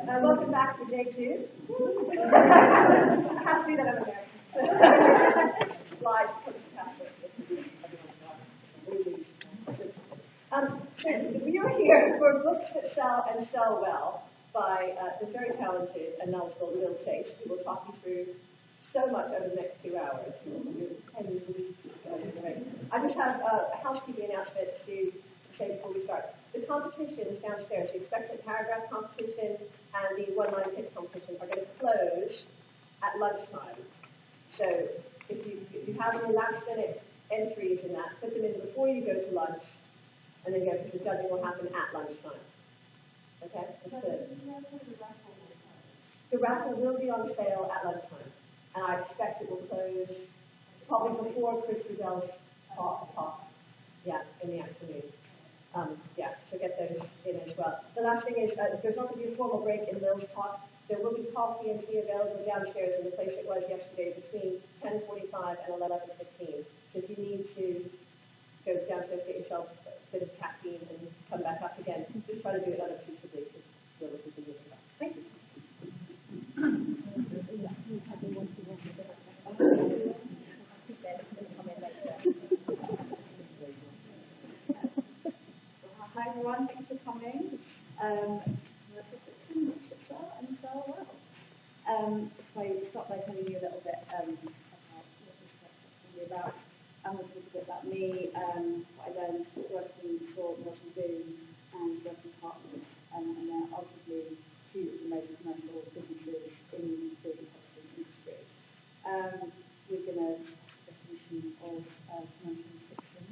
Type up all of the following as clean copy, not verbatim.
Welcome back to day 2. I have to do that over there. Slides. So we are here for Books That Sell and Sell Well by the very talented and knowledgeable Lil Chase, who will talk you through so much over the next 2 hours. I just have a housekeeping announcement to say before we start. The competitions downstairs, the expectant paragraph competition and the one-line pitch competition are going to close at lunchtime. So if you have any last-minute entries in that, put them in before you go to lunch, and then the judging will happen at lunchtime. Okay? That's good. The raffle will be on sale at lunchtime, and I expect it will close probably before Chris Riddell's talk. Yeah, in the afternoon. So get those in as well. The last thing is, there's not going to be a formal break in Lil's talk. There will be coffee and tea available downstairs in the place it was yesterday between 10:45 and 11:15. So if you need to go downstairs, get yourself a bit of caffeine and come back up again, just try to do it unobtrusively because Lil will be with us. Thank you. Hi everyone, thanks for coming. And so well. So I'll start by telling you a little bit about what this talk is about, and a little bit about me, what I learned working for Modern Boom and working partners, and they're arguably two of the most commercial businesses in the publishing industry. We're going to definition of commercial fiction,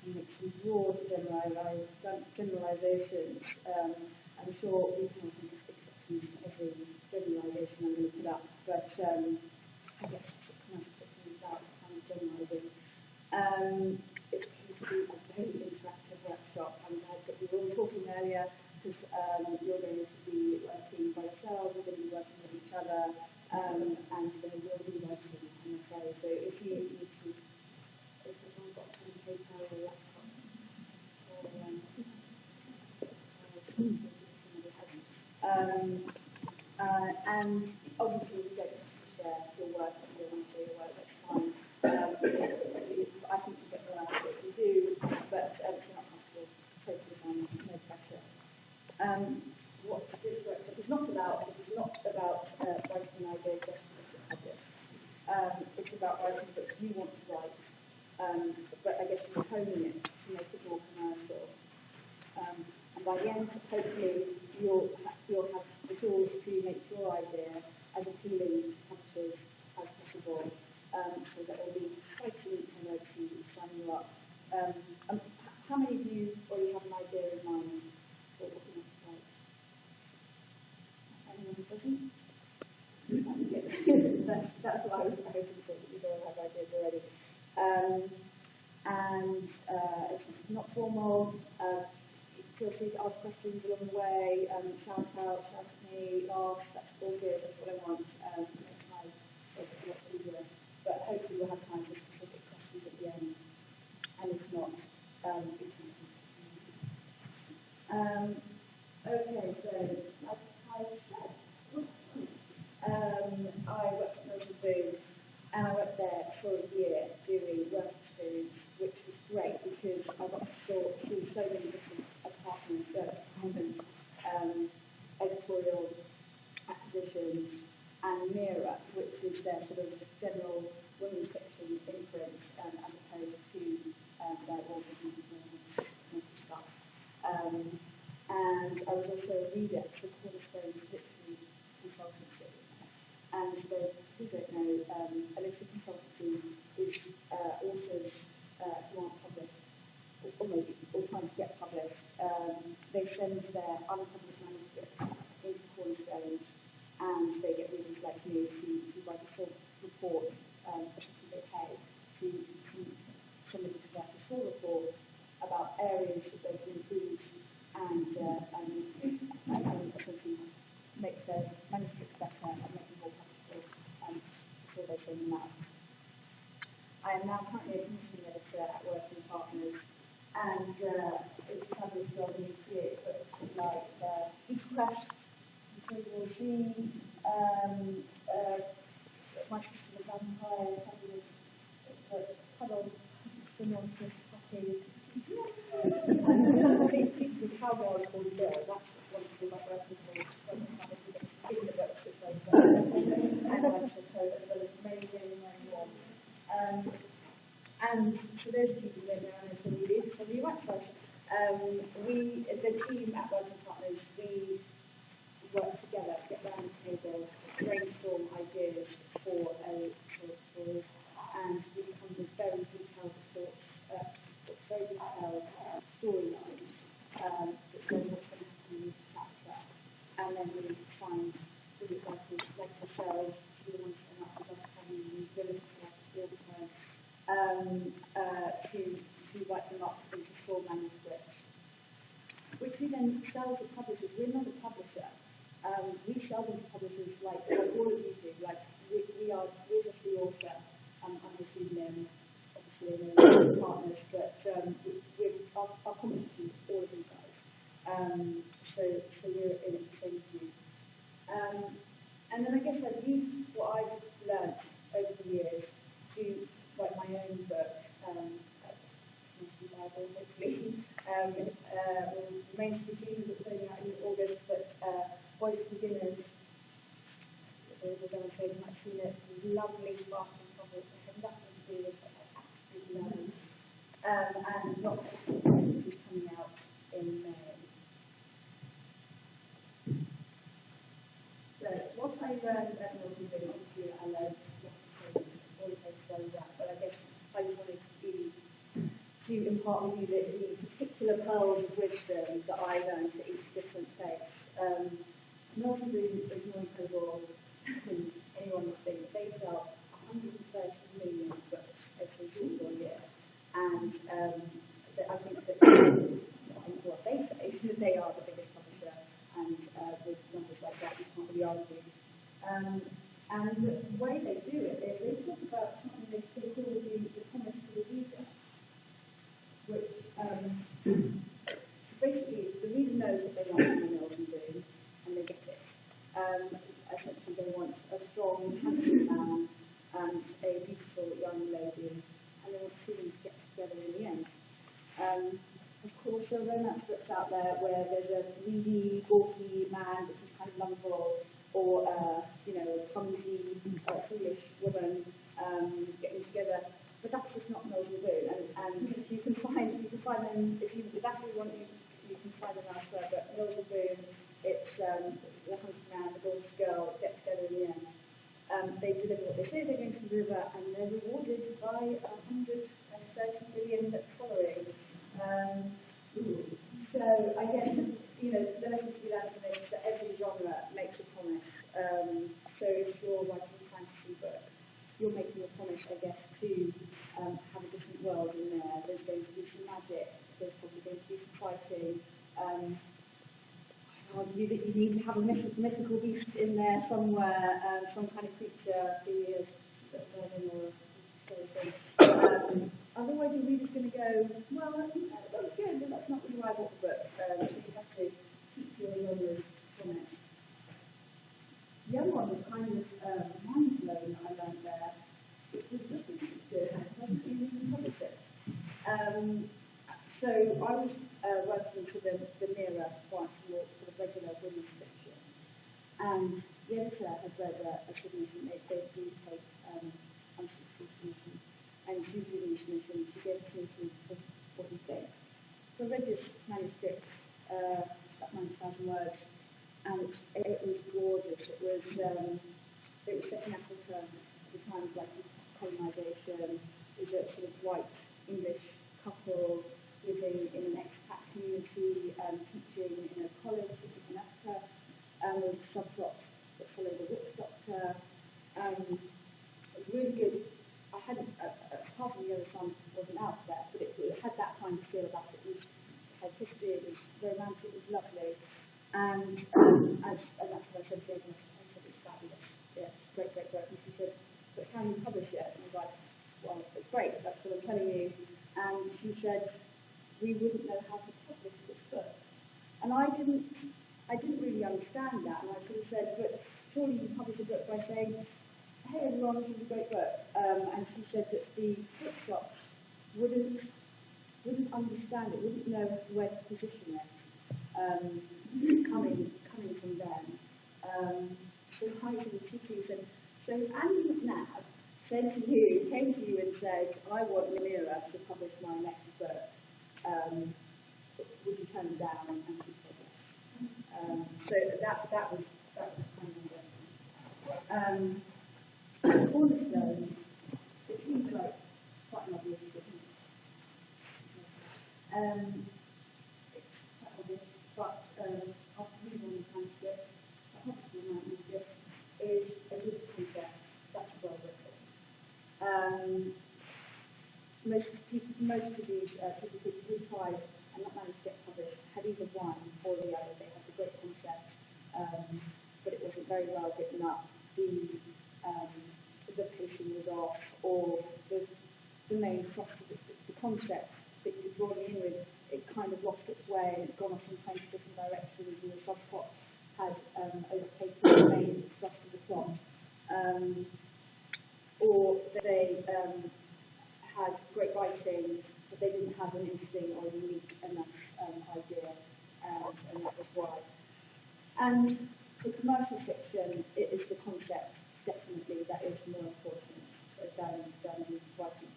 in which we draw generalizations. I'm sure we can think of exceptions to every generalization I'm going to put up, but I guess commercial fiction is about generalizing. It's going to be a very interactive workshop. I'm glad that we were all talking earlier, because you're going to be working by yourselves, you're going to be working with each other, and there will be writing, I'm afraid. So if you need to, if someone's got a pen and paper or a laptop, and obviously you don't have to share your work, if you don't want to share your work, that's fine. I think you get more out of it if you do, but if you're not comfortable, totally fine, no pressure. What this workshop is not about, writing an idea just to publish. It's about writing books you want to write, but I guess you're honing it to make it more commercial. And by the end, hopefully, you'll have the tools to make your idea as appealing to publishers as possible, so that it'll be quite easy to sign you up. How many of you already have an idea in mind for what you want to write? Anyone who doesn't? That's what I was hoping for, that you'd all have ideas already. And it's not formal. Feel free to ask questions along the way, shout out, shout at me, laugh, that's all good, that's what I want. Make my life a lot easier. But hopefully we'll have time for specific questions at the end. And if not, we can okay, so like I said, I worked at Modern Boom, and I worked there for a year doing work experience, which was great because I got to talk to so many different departments that Convent, editorial, acquisitions, and Mira, which is their sort of general women's fiction imprint, as opposed to their authors and stuff. And I was also a reader for Cornerstone Literary Consultancy. And for those who don't know, a literary consultancy is authors who aren't published, or maybe or trying to get published. They send their unpublished manuscripts into Cornerstone, and they get readers like me to write a full report, especially they pay to somebody to write a full report about areas that they can improve and essentially make their manuscripts better and make them more publishable before they send them out. I am now currently a commissioning editor at Working Partners, and it's a fabulous job, and you see it, but it's like each press, you Dream, My Sister the Vampire, Puddle, the Monster Puppy. The cowboy called Bill, that's wonderful, like where people in the books, which I and I suppose, as well as many, many, many more. And for those of you who don't know, I know some of you do, some of you might try. The team at Working Partners, we work together, get round the table, brainstorm ideas for a story, and we come with very detailed thoughts, very detailed storylines that go what's going to happen in each chapter, and then we find the writers like ourselves who want to turn up with us having the ability to write them up into full manuscripts, which we then sell to publishers. We're not a publisher. We sell them to publishers like all of you do. Like we're just the author. I'm assuming obviously they're partners, but our competition is all of you guys. So we're in it the same team. And then I guess I've used what I've learned over the years to write my own book. Bible, hopefully. Main Street is coming out in August, but Boys Beginners, we're going to say you might have seen it, lovely sparkling covers that have nothing to do with it, I absolutely love it. And Not is coming out in May. So, what I learned at Milton Green, obviously I learned lots of things, all of those that, but I guess I just wanted to impart with you the particular pearls of wisdom that I learned at each different place. Milton Green is more incredible than anyone would think. They sell 130 million books every single year. And I think that, what they say, they are the biggest publisher, and with numbers like that, you can't really argue. And the way they do it is they talk about something they call the promise to the reader, which basically the reader knows what they want from the Milton Green, and they get it. Essentially, they want a strong, handsome man and a beautiful young lady, and they want two of them to get together in the end. Of course, there are romance books out there where there's a needy, gawky man that's kind of lovable, or a clumsy, foolish woman getting together. But that's just not Milton Green, and you can find them if that's what you want. You can find them elsewhere. But Milton Green, it's the hunted man, the gorgeous girl get together in the end. They deliver what they say they're going to deliver, and they're rewarded by 130 million following. So I guess the lesson to be learned from this is that every genre makes a promise. So if you're writing a fantasy book, you're making a promise, I guess, to have a different world in there. There's going to be some magic. There's probably going to be some fighting. You need to have a mythical beast in there somewhere, some kind of creature, be a vermin or something. Otherwise, the reader's going to go, well, that was good, but that's not really why I bought the book. So you have to keep your genres from it. The other one was kind of mind-blowing that I learned there. It was just good. I hadn't even published it. So I was working for the Mirror once, more sort of regular women's fiction, and the editor had read a submission. They do take unsolicited submissions, and she's reading the submission. She gave it to me to what do you think? So I read this manuscript, about 90,000 words, and it was gorgeous. It was set in Africa at the time of like colonisation. It was a sort of white English couple living in an expat community, teaching in a college in Africa, with subplots that follow the witch doctor. Really good. I had part of the other song wasn't out there, but it had that kind of feel about it. It had history, it was romantic, it was lovely, and that's what I said to her. I said it's fabulous. Yeah, it's great. And she said, but can you publish it? And I was like, well, it's great. That's what I'm telling you. And she said, we wouldn't know how to publish this book. And I didn't really understand that, and I sort of said, but surely you publish a book by saying, hey everyone, this is a great book. And she said that the bookshops wouldn't understand it, wouldn't know where to position it, coming from them. So I said, so if Andy McNabb came to you and said, I want Manira to publish my next book, would you turn it down and keep publishing? So that was kind of it. Cornerstones, it seems like quite an obvious thing. It's quite obvious, but after reading on the transcript, a hospital manuscript is a good concept, that's well written. Most of these people who tried and not managed to get published had either one or the other. They had a great concept, but it wasn't very well written up. The patient was off, or the main thrust of the concept that you're drawing in with, it kind of lost its way and it's gone off in 20 different directions, and the subplot had overtaken the main thrust of the plot. Or they had great writing, but they didn't have an interesting or unique enough idea, and that was why. And for commercial fiction, it is the concept, definitely, that is more important than the writing.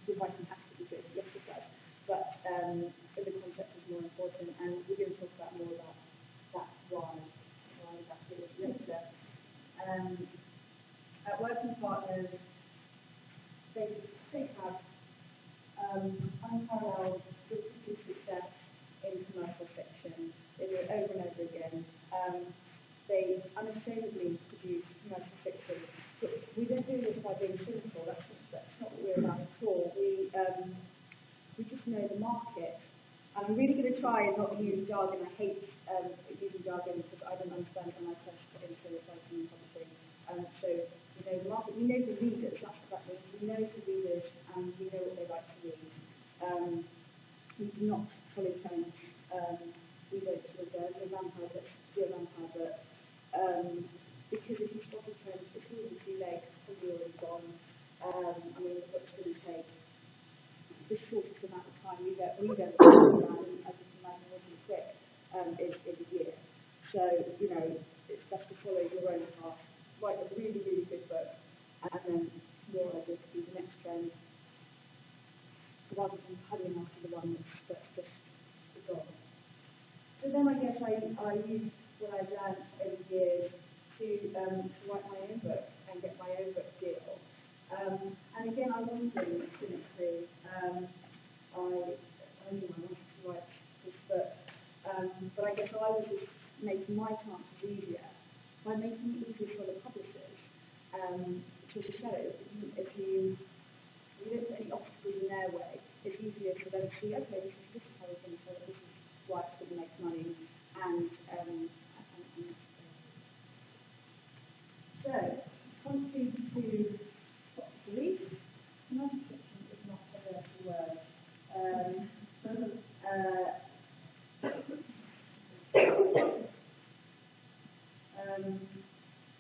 The writing has to be good, yes it does, but the concept is more important, and we're going to talk about more about that why that is later. Working partners, they have unparalleled success in commercial fiction. They do it over and over again. They unashamedly produce commercial fiction. But we don't do this by being cynical. That's not what we're about at all. We just know the market. And I'm really going to try and not use jargon. I hate using jargon because I don't understand it when I first get into writing and publishing. So we know the market. We know the readers. That's what that means. We know the readers and we know what they like to read. We do not follow trends. We don't sort of do a vampire book, because if you stop a trend, it's really too late, it's probably already gone. I mean, the book's going to take the shortest amount of time we don't and I just imagine really quick, is a year. So, it's best to follow your own path, write a really, really good book, and then more likely to be the next trend, rather than paddling after the one that's just gone. So then I guess I used what I've learned over the years to write my own book and get my own book deal. And again, I wasn't doing it cynically. I knew I wanted to write this book, but I guess I was just making my chances easier by making it easier for the publishers to sell it. If you don't put any obstacles in their way, it's easier for them to see, okay, this is how we're going to sell it, this is why it's going to make money, and so, contribute to belief. Non-fiction is not a dirty word.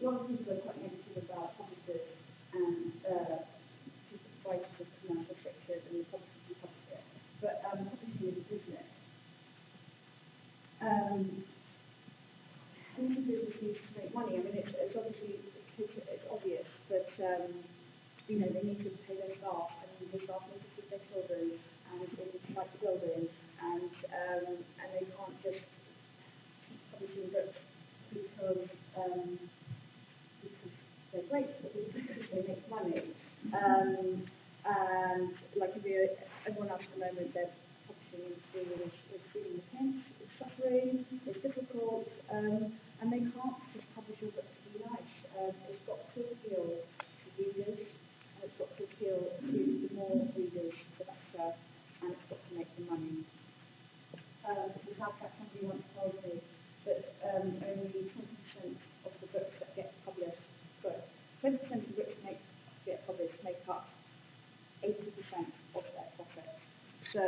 A lot of people are quite negative about publishers and writers of commercial fiction and the publishers who publish it. But publishing is a business. And the business needs to make money. I mean, it's obviously it's obvious that they need to pay their staff, and the staff need to feed their children, and they need to fight the building, and they can't just keep publishing books because they're great, but because they make money. And like everyone else at the moment, their publishing industry is feeling the pinch, it's suffering, it's difficult, and they can't just publish your books to be nice. It's got to appeal to readers, and it's got to appeal to more readers, the better, and it's got to make them money. The Southcat company once told me that only 20% of the books that get published, 20% of the books that get published make up 80% of their profit. So